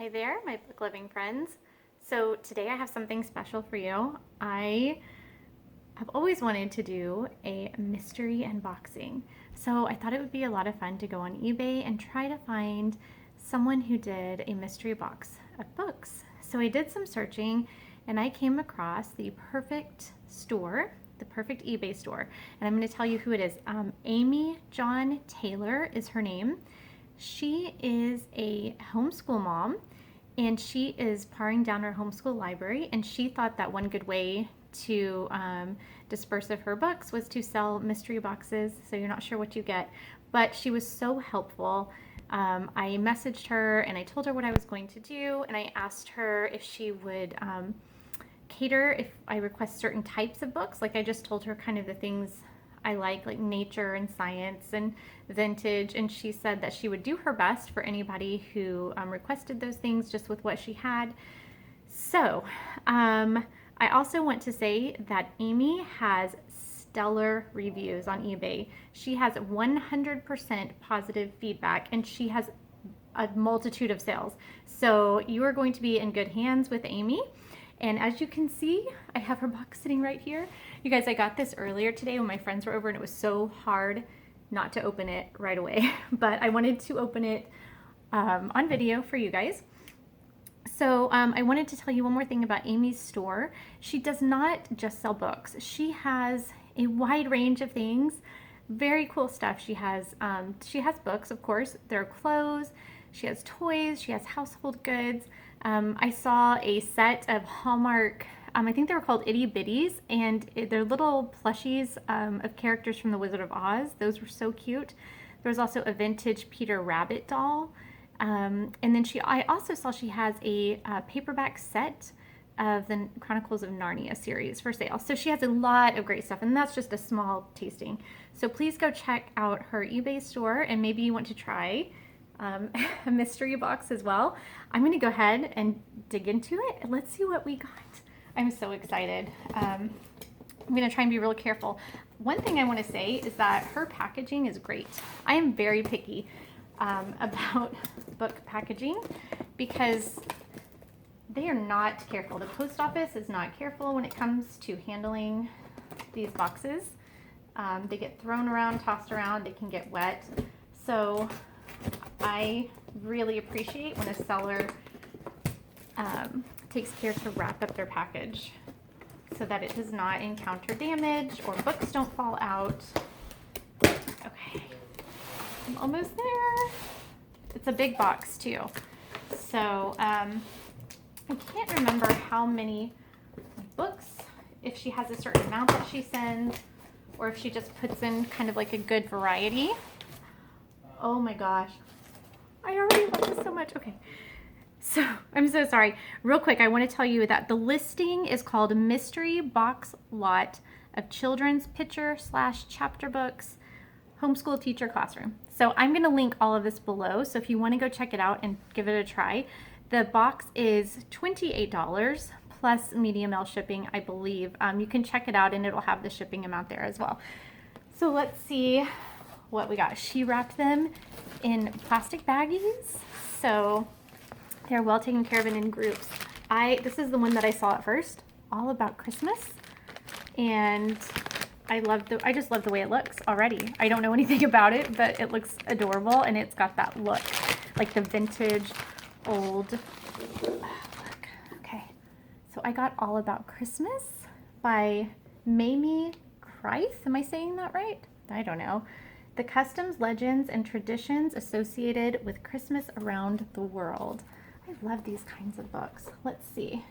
Hi there, my book loving friends. So today I have something special for you. I have always wanted to do a mystery unboxing. So I thought it would be a lot of fun to go on eBay and try to find someone who did a mystery box of books. So I did some searching and I came across the perfect store, the perfect eBay store. And I'm going to tell you who it is. Taylor is her name. She is a homeschool mom and she is paring down her homeschool library, and she thought that one good way to disperse of her books was to sell mystery boxes, so you're not sure what you get. But she was so helpful. I messaged her and I told her what I was going to do, and I asked her if she would cater if I request certain types of books. Like I just told her kind of the things I like nature and science and vintage, and she said that she would do her best for anybody who requested those things just with what she had. So I also want to say that Amy has stellar reviews on eBay. She has 100% positive feedback, and she has a multitude of sales. So you are going to be in good hands with Amy. And as you can see, I have her box sitting right here. You guys, I got this earlier today when my friends were over, and it was so hard not to open it right away. But I wanted to open it on video for you guys. So I wanted to tell you one more thing about Amy's store. She does not just sell books. She has a wide range of things, very cool stuff. She has books, of course. There are clothes. She has toys. She has household goods. I saw a set of Hallmark, I think they were called Itty Bitties, and they're little plushies of characters from The Wizard of Oz. Those were so cute. There was also a vintage Peter Rabbit doll. And then I also saw she has a paperback set of the Chronicles of Narnia series for sale. So she has a lot of great stuff, and that's just a small tasting. So please go check out her eBay store, and maybe you want to try a mystery box as well. I'm going to go ahead and dig into it, and let's see what we got. I'm so excited. I'm going to try and be real careful. One thing I want to say is that her packaging is great. I am very picky about book packaging because they are not careful. The post office is not careful when it comes to handling these boxes. They get thrown around, tossed around, they can get wet. So I really appreciate when a seller takes care to wrap up their package so that it does not encounter damage or books don't fall out. Okay, I'm almost there. It's a big box too. So I can't remember how many books, if she has a certain amount that she sends, or if she just puts in kind of like a good variety. Oh my gosh. I already love this so much. Okay. So I'm so sorry. Real quick, I want to tell you that the listing is called Mystery Box Lot of Children's Picture/Chapter Books, Homeschool Teacher Classroom. So I'm going to link all of this below. So if you want to go check it out and give it a try, the box is $28 plus medium mail shipping, I believe. You can check it out and it'll have the shipping amount there as well. So let's see what we got. She wrapped them in plastic baggies, so they're well taken care of and in groups. This is the one that I saw at first, all about Christmas, and I just love the way it looks already. I don't know anything about it, but it looks adorable, and it's got that look, like the vintage old look. Okay, so I got All About Christmas by Mamie Kreis. Am I saying that right? I don't know. The customs, legends, and traditions associated with Christmas around the world. I love these kinds of books. Let's see.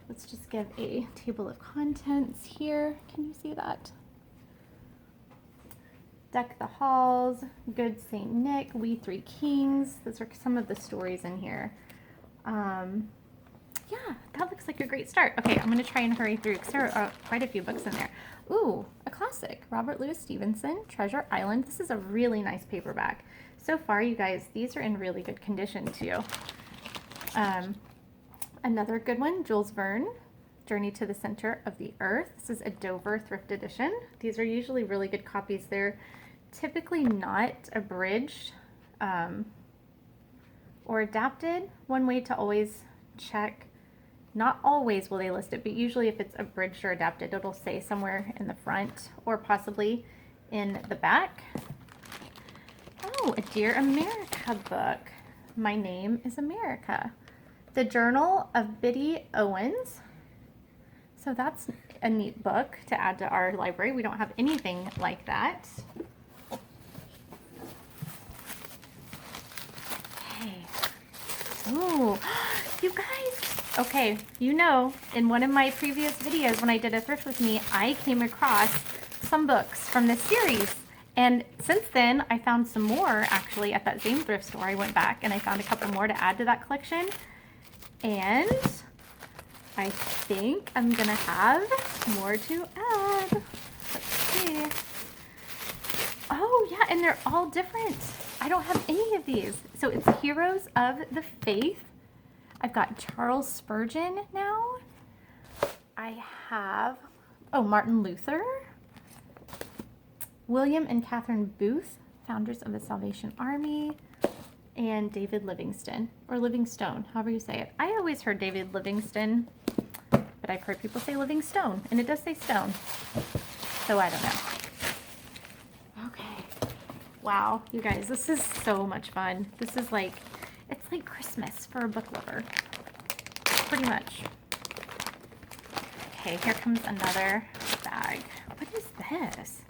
Let's just give a table of contents here. Can you see that? Deck the Halls, Good Saint Nick, We Three Kings. Those are some of the stories in here. Yeah, that looks like a great start. Okay, I'm going to try and hurry through because there are quite a few books in there. Ooh, a classic, Robert Louis Stevenson, Treasure Island. This is a really nice paperback. So far, you guys, these are in really good condition too. Another good one, Jules Verne, Journey to the Center of the Earth. This is a Dover thrift edition. These are usually really good copies. They're typically not abridged. or adapted. One way to always check, not always will they list it, but usually if it's abridged or adapted, it'll say somewhere in the front or possibly in the back. Oh, a Dear America book. My Name is America. The Journal of Biddy Owens. So that's a neat book to add to our library. We don't have anything like that. Okay. Oh, you guys. Okay, you know, in one of my previous videos when I did a thrift with me, I came across some books from this series. And since then, I found some more actually at that same thrift store. I went back and I found a couple more to add to that collection. And I think I'm gonna have more to add. Let's see. Oh yeah, and they're all different. I don't have any of these. So it's Heroes of the Faith. I've got Charles Spurgeon now. I have, oh, Martin Luther. William and Catherine Booth, founders of the Salvation Army. And David Livingstone, or Livingstone, however you say it. I always heard David Livingston, but I've heard people say Livingstone, and it does say stone. So I don't know. Okay. Wow, you guys, this is so much fun. This is like, it's like Christmas for a book lover. Pretty much. Okay, here comes another bag. What is this?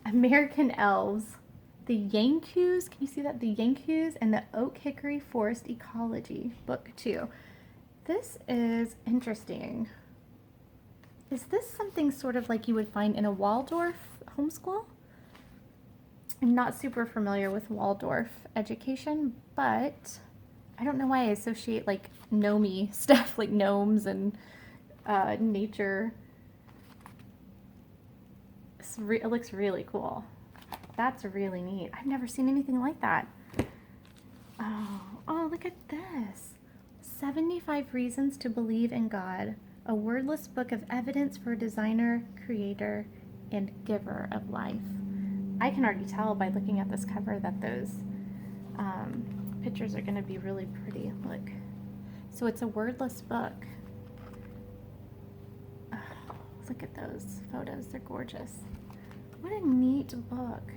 American Elves. The Yankees, can you see that? The Yankees and the Oak Hickory Forest Ecology, book 2. This is interesting. Is this something sort of like you would find in a Waldorf homeschool? I'm not super familiar with Waldorf education, but I don't know why I associate like gnomey stuff, like gnomes and nature. It looks really cool. That's really neat. I've never seen anything like that. Oh, look at this. 75 Reasons to Believe in God, a wordless book of evidence for a designer, creator, and giver of life. I can already tell by looking at this cover that those pictures are going to be really pretty. Look. So it's a wordless book. Oh, look at those photos. They're gorgeous. What a neat book.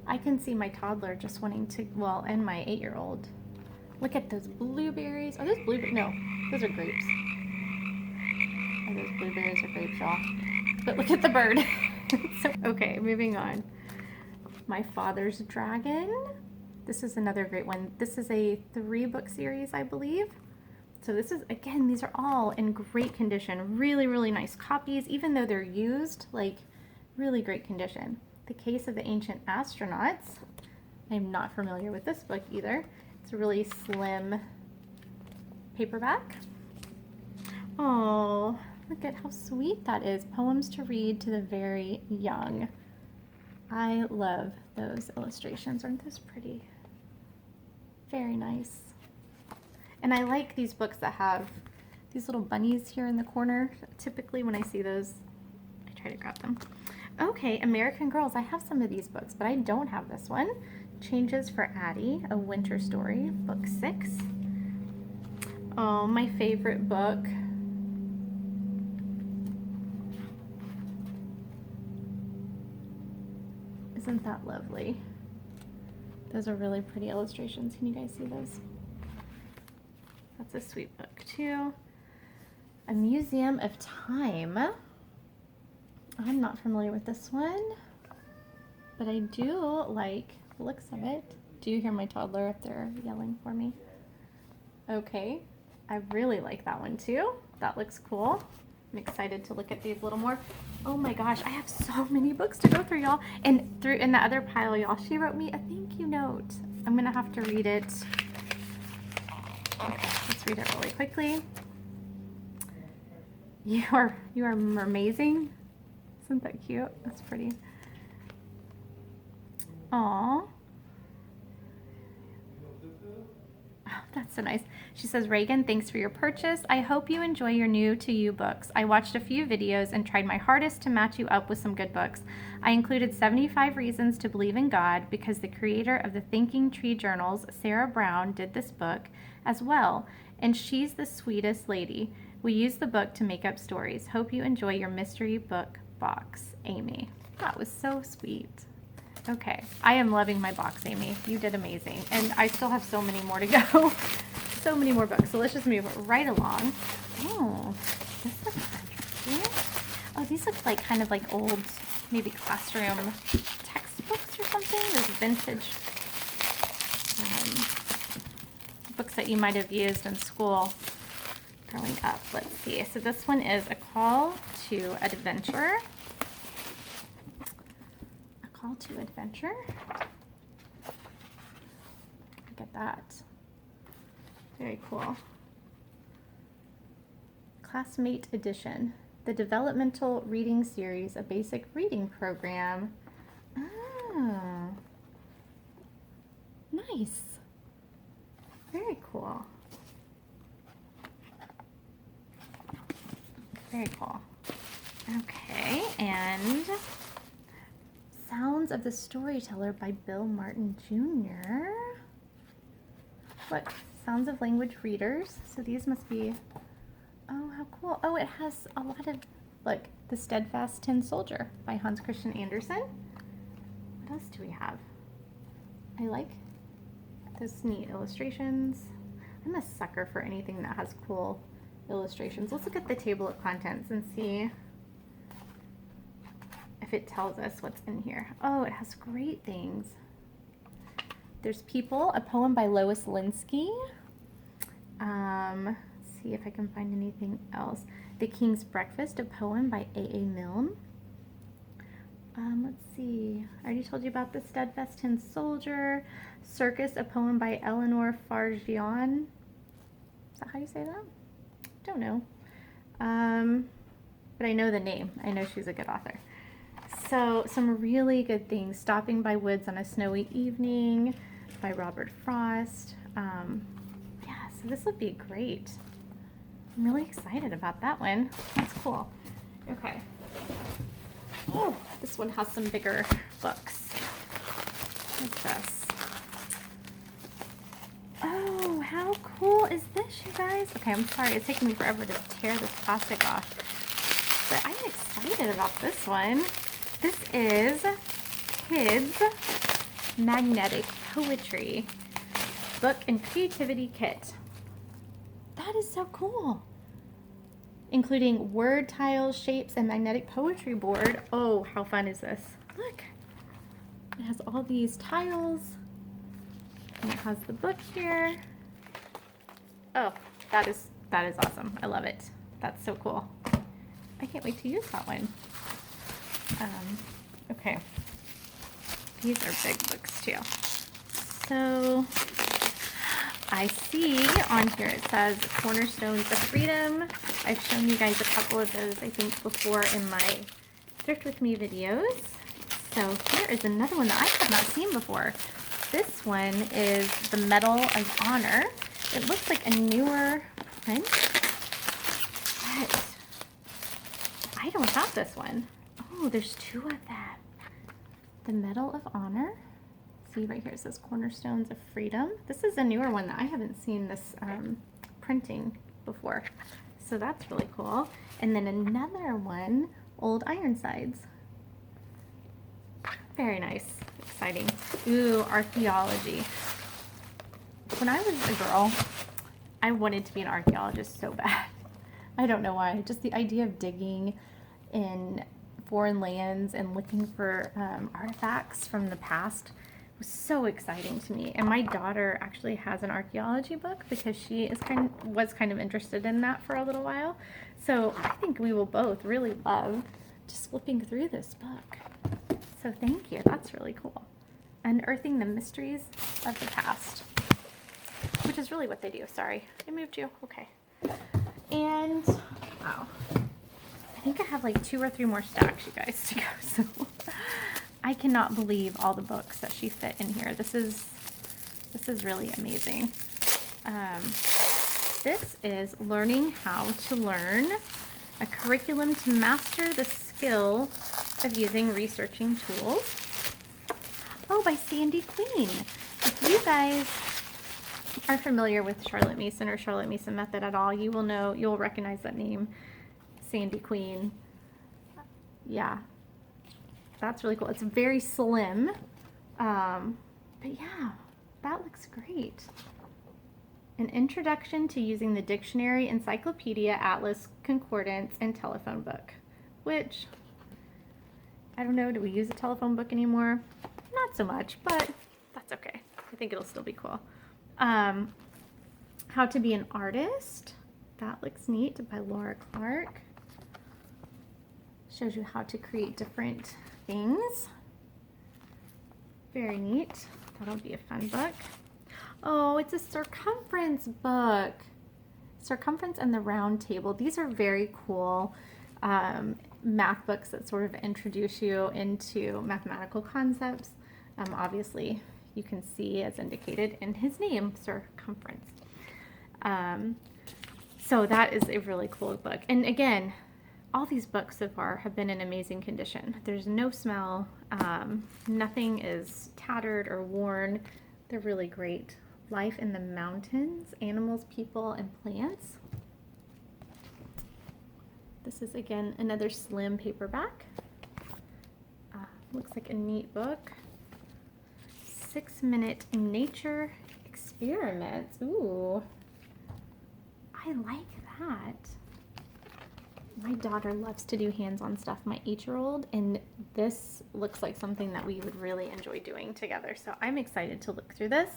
I can see my toddler just wanting to, well, and my 8-year-old. Look at those blueberries. Are those blueberries? No, those are grapes. Are those blueberries or grapes, y'all? But look at the bird. So, okay, moving on. My Father's Dragon. This is another great one. This is a 3-book series, I believe. So this is, again, these are all in great condition. Really, really nice copies, even though they're used, like really great condition. The Case of the Ancient Astronauts. I'm not familiar with this book either. It's a really slim paperback. Oh, look at how sweet that is. Poems to Read to the Very Young. I love those illustrations. Aren't those pretty? Very nice. And I like these books that have these little bunnies here in the corner. Typically when I see those, I try to grab them. Okay, American Girls. I have some of these books, but I don't have this one. Changes for Addie, A Winter Story, book 6. Oh, my favorite book. Isn't that lovely? Those are really pretty illustrations. Can you guys see those? That's a sweet book too. A Museum of Time. I'm not familiar with this one, but I do like the looks of it. Do you hear my toddler up there yelling for me? Okay, I really like that one too. That looks cool. I'm excited to look at these a little more. Oh my gosh, I have so many books to go through, y'all. And through in the other pile, y'all, she wrote me a thank you note. I'm gonna have to read it. Okay, let's read it really quickly. You are amazing. Isn't that cute? That's pretty. Aww. That's so nice. She says, Reagan, thanks for your purchase. I hope you enjoy your new to you books. I watched a few videos and tried my hardest to match you up with some good books. I included 75 Reasons to Believe in God because the creator of the Thinking Tree Journals, Sarah Brown, did this book as well. And she's the sweetest lady. We used the book to make up stories. Hope you enjoy your mystery book box, Amy. That was so sweet. Okay, I am loving my box, Amy. You did amazing. And I still have so many more to go. So many more books. So let's just move right along. Oh, this looks interesting. Oh, these look like kind of like old, maybe classroom textbooks or something. Those vintage books that you might have used in school growing up. Let's see. So this one is A Call to Adventure. Call to Adventure. Look at that. Very cool. Classmate Edition. The Developmental Reading Series, a basic reading program. Oh. Nice. Very cool. Very cool. Okay, and Sounds of the Storyteller by Bill Martin Jr. Look, Sounds of Language Readers. So these must be, oh, how cool. Oh, it has a lot of, look, The Steadfast Tin Soldier by Hans Christian Andersen. What else do we have? I like those neat illustrations. I'm a sucker for anything that has cool illustrations. Let's look at the table of contents and see if it tells us what's in here. Oh, it has great things. There's People, a poem by Lois Linsky. Let's see if I can find anything else. The King's Breakfast, a poem by A.A. Milne. Let's see. I already told you about The Steadfast Tin Soldier. Circus, a poem by Eleanor Farjeon. Is that how you say that? Don't know. But I know the name. I know she's a good author. So some really good things. Stopping by Woods on a Snowy Evening by Robert Frost. Yeah, so this would be great. I'm really excited about that one. That's cool. Okay. Oh, this one has some bigger books. What's this? Oh, how cool is this, you guys? Okay, I'm sorry. It's taking me forever to tear this plastic off. But I'm excited about this one. This is Kids Magnetic Poetry Book and Creativity Kit. That is so cool. Including word tiles, shapes, and magnetic poetry board. Oh, how fun is this? Look. It has all these tiles. And it has the book here. Oh, that is awesome. I love it. That's so cool. I can't wait to use that one. Okay. These are big books too. So I see on here it says Cornerstones of Freedom. I've shown you guys a couple of those, I think, before in my Thrift With Me videos. So here is another one that I have not seen before. This one is the Medal of Honor. It looks like a newer print, but I don't have this one. Oh, there's two of them. The Medal of Honor. See right here, it says Cornerstones of Freedom. This is a newer one that I haven't seen this printing before. So that's really cool. And then another one, Old Ironsides. Very nice. Exciting. Ooh, archaeology. When I was a girl, I wanted to be an archaeologist so bad. I don't know why. Just the idea of digging in foreign lands and looking for artifacts from the past was so exciting to me. And my daughter actually has an archaeology book because she was kind of interested in that for a little while. So I think we will both really love just flipping through this book. So thank you. That's really cool. Unearthing the Mysteries of the Past, which is really what they do. Sorry, I moved you. Okay. And wow, I think I have like 2 or 3 more stacks, you guys, to go. So I cannot believe all the books that she fit in here. This is really amazing. Um, this is Learning How to Learn, a curriculum to master the skill of using researching tools. Oh, by Sandy Queen. If you guys are familiar with Charlotte Mason or Charlotte Mason method at all, you will know, you'll recognize that name, Sandy Queen. Yeah, that's really cool. It's very slim, but yeah, that looks great. An introduction to using the dictionary, encyclopedia, atlas, concordance, and telephone book, which, I don't know, do we use a telephone book anymore? Not so much, but that's okay. I think it'll still be cool. How to be an artist. That looks neat, by Laura Clark. Shows you how to create different things. Very neat. That'll be a fun book. Oh, it's a circumference book. Circumference and the Round Table. These are very cool math books that sort of introduce you into mathematical concepts. Obviously, you can see as indicated in his name, circumference. So that is a really cool book. And again, all these books so far have been in amazing condition. There's no smell. Nothing is tattered or worn. They're really great. Life in the Mountains, Animals, People, and Plants. This is, again, another slim paperback. Looks like a neat book. 6-minute nature experiments. Ooh, I like that. My daughter loves to do hands-on stuff, my 8-year-old, and this looks like something that we would really enjoy doing together. So I'm excited to look through this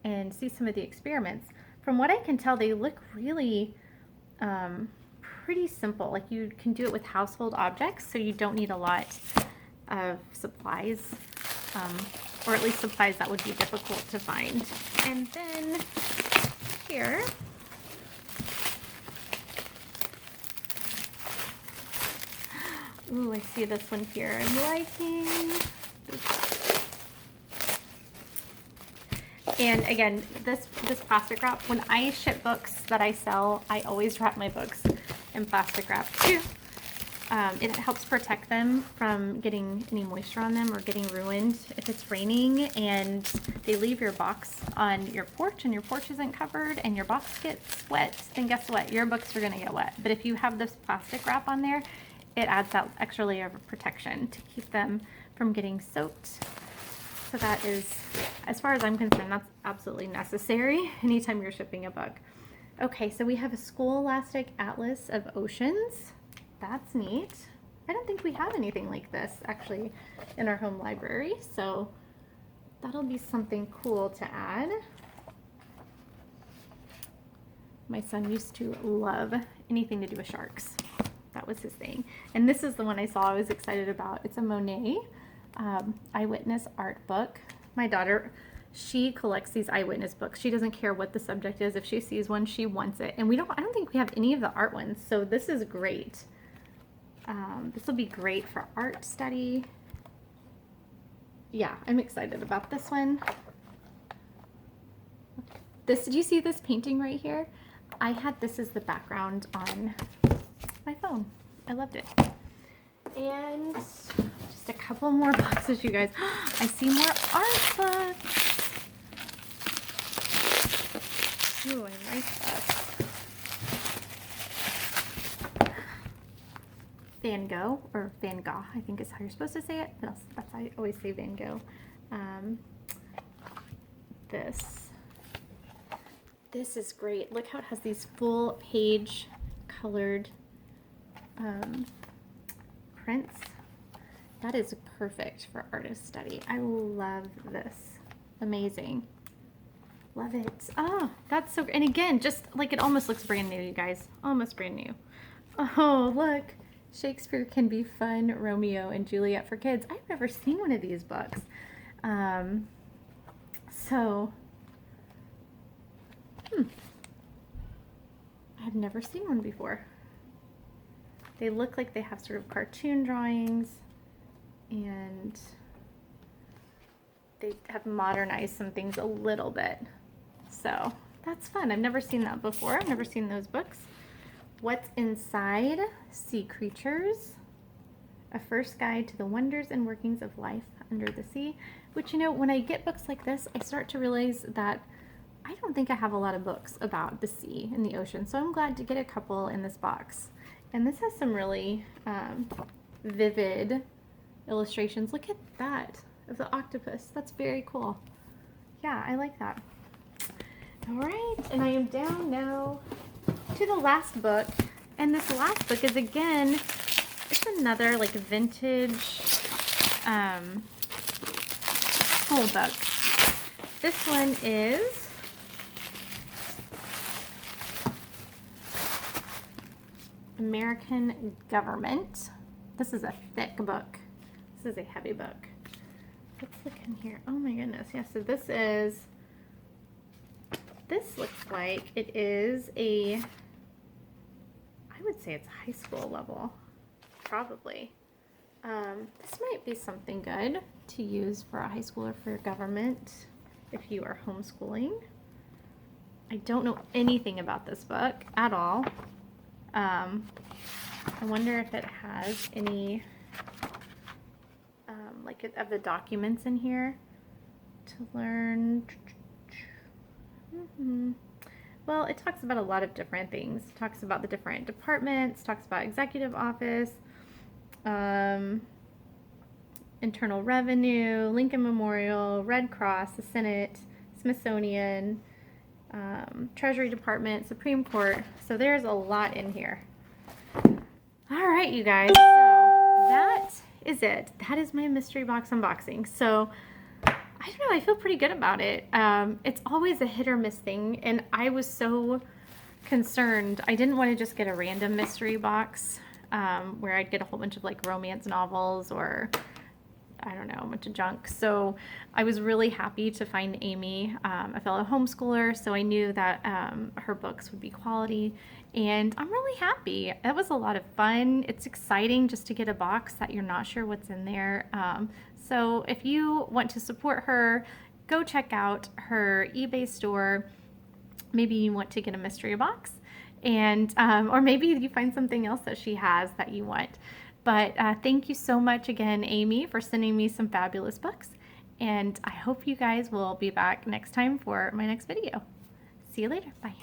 and see some of the experiments. From what I can tell, they look really pretty simple. Like you can do it with household objects, so you don't need a lot of supplies, or at least supplies that would be difficult to find. And then here, ooh, I see this one here I'm liking. And again, this plastic wrap, when I ship books that I sell, I always wrap my books in plastic wrap too. It helps protect them from getting any moisture on them or getting ruined. If it's raining and they leave your box on your porch and your porch isn't covered and your box gets wet, then guess what? Your books are gonna get wet. But if you have this plastic wrap on there, it adds that extra layer of protection to keep them from getting soaked. So that is, as far as I'm concerned, that's absolutely necessary anytime you're shipping a book. Okay, so we have a Scholastic Atlas of Oceans. That's neat. I don't think we have anything like this actually in our home library, so that'll be something cool to add. My son used to love anything to do with sharks. That was his thing. And this is the one I saw I was excited about. It's a Monet eyewitness art book. My daughter, she collects these eyewitness books. She doesn't care what the subject is. If she sees one, she wants it. And I don't think we have any of the art ones, so this is great. This will be great for art study. Yeah, I'm excited about this one. This, do you see this painting right here? I had this as the background on my phone. I loved it. And just a couple more boxes, you guys. I see more art books. Ooh, I like that. Van Gogh, or Van Gogh, I think is how you're supposed to say it. That's how I always say Van Gogh. This is great. Look how it has these full page colored prints. That is perfect for artist study. I love this. Amazing. Love it. Oh, that's so, and again, just like it almost looks brand new, you guys. Almost brand new. Oh, look. Shakespeare Can Be Fun, Romeo and Juliet for Kids. I've never seen one of these books. I've never seen one before. They look like they have sort of cartoon drawings, and they have modernized some things a little bit. So That's fun. I've never seen that before. I've never seen those books. What's Inside? Sea Creatures. A First Guide to the Wonders and Workings of Life Under the Sea. Which, you know, when I get books like this, I start to realize that I don't think I have a lot of books about the sea and the ocean. So I'm glad to get a couple in this box. And this has some really vivid illustrations. Look at that, of the octopus. That's very cool. Yeah, I like that. All right, and I am down now to the last book. And this last book is, again, it's another like vintage school book. This one is American Government. This is a thick book. This is a heavy book. Let's look in here. Oh my goodness. Yeah, so this looks like it is a, I would say it's high school level, probably. This might be something good to use for a high schooler for your government if you are homeschooling. I don't know anything about this book at all. I wonder if it has any like of the documents in here to learn. Well, it talks about a lot of different things. It talks about the different departments, talks about executive office, Internal Revenue, Lincoln Memorial, Red Cross, the Senate, Smithsonian, Treasury Department, Supreme Court. So there's a lot in here. All right, you guys. So that is it. That is my mystery box unboxing. So I don't know, I feel pretty good about it. It's always a hit or miss thing, and I was so concerned. I didn't want to just get a random mystery box where I'd get a whole bunch of like romance novels or I don't know, a bunch of junk. So I was really happy to find Amy, a fellow homeschooler, so I knew that her books would be quality, and I'm really happy. That was a lot of fun. It's exciting just to get a box that you're not sure what's in there. So if you want to support her, go check out her eBay store. Maybe you want to get a mystery box, and or maybe you find something else that she has that you want. But thank you so much again, Amy, for sending me some fabulous books. And I hope you guys will be back next time for my next video. See you later. Bye.